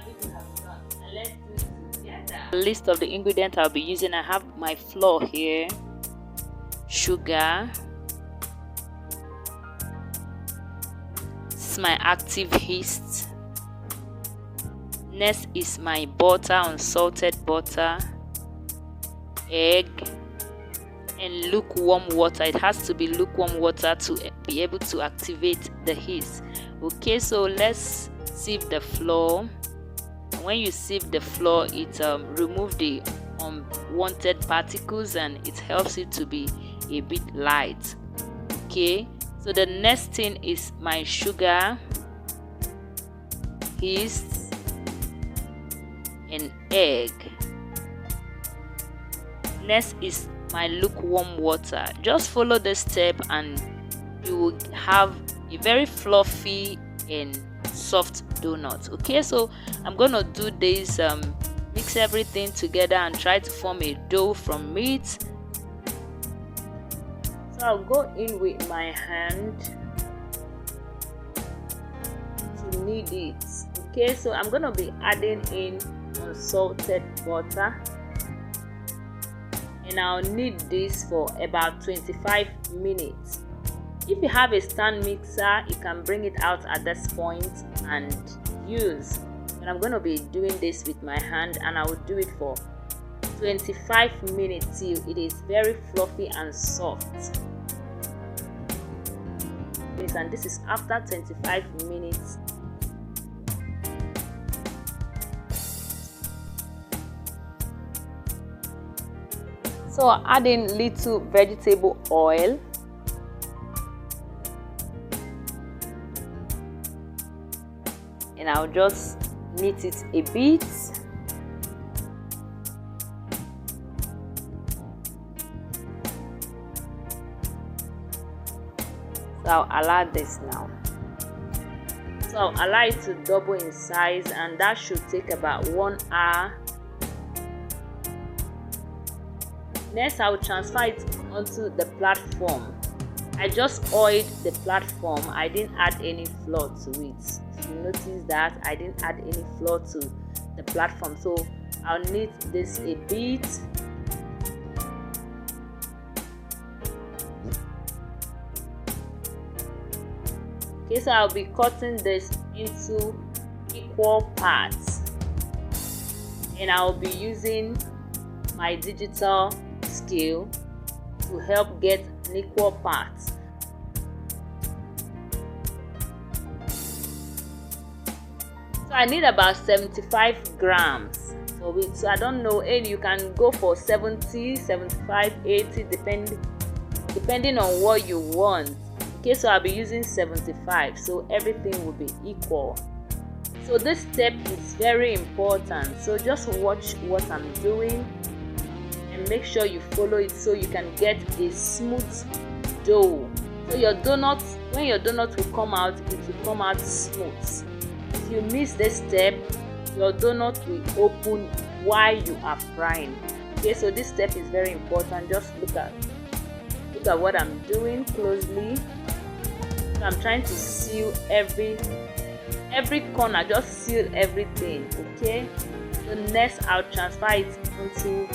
happy to have done. And let's do it together. The list of the ingredients I'll be using. I have my flour here, sugar, this is my active yeast. Next is my butter, unsalted butter, egg, and lukewarm water. It has to be lukewarm water to be able to activate the yeast. Okay, so let's sieve the flour. When you sieve the flour, it removes the unwanted particles and it helps it to be a bit light. Okay, so the next thing is my sugar, yeast, and egg. Next is my lukewarm water. Just follow this step and you will have a very fluffy and soft donut. Okay, so I'm gonna do this, mix everything together and try to form a dough from it. So I'll go in with my hand to knead it. Okay, so I'm gonna be adding in unsalted butter, and I'll knead this for about 25 minutes. If you have a stand mixer, you can bring it out at this point and use. But I'm going to be doing this with my hand, and I will do it for 25 minutes till it is very fluffy and soft. And this is after 25 minutes. So I add in little vegetable oil, and I'll just knead it a bit. So I'll allow this now. So I'll allow it to double in size, and that should take about 1 hour. Next, I will transfer it onto the platform. I just oiled the platform. I didn't add any flour to it. If you notice that I didn't add any flour to the platform, so I'll knead this a bit. Okay, so I'll be cutting this into equal parts, and I'll be using my digital scale to help get an equal parts. So I need about 75 grams for it. So I don't know, and you can go for 70, 75, 80 depending on what you want. Okay, so I'll be using 75, so everything will be equal. So this step is very important, so just watch what I'm doing and make sure you follow it so you can get a smooth dough. So your donut, when your donut will come out, it will come out smooth. If you miss this step, your donut will open while you are frying. Okay, so this step is very important. Just look at what I'm doing closely. So I'm trying to seal every corner, just seal everything. Okay, so next I'll transfer it onto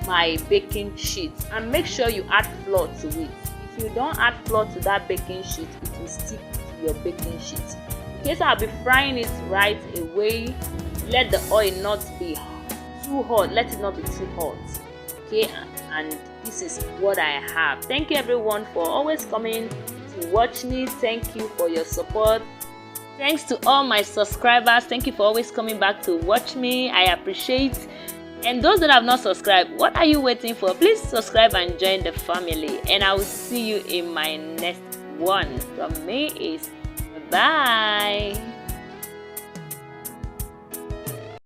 my baking sheet, and make sure you add flour to it. If you don't add flour to that baking sheet, it will stick to your baking sheet. Okay, so I'll be frying it right away. Let the oil not be too hot, let it not be too hot. Okay, and this is what I have. Thank you everyone for always coming to watch me. Thank you for your support. Thanks to all my subscribers. Thank you for always coming back to watch me. I appreciate. And those that have not subscribed, what are you waiting for? Please subscribe and join the family, and I will see you in my next one. From me is bye.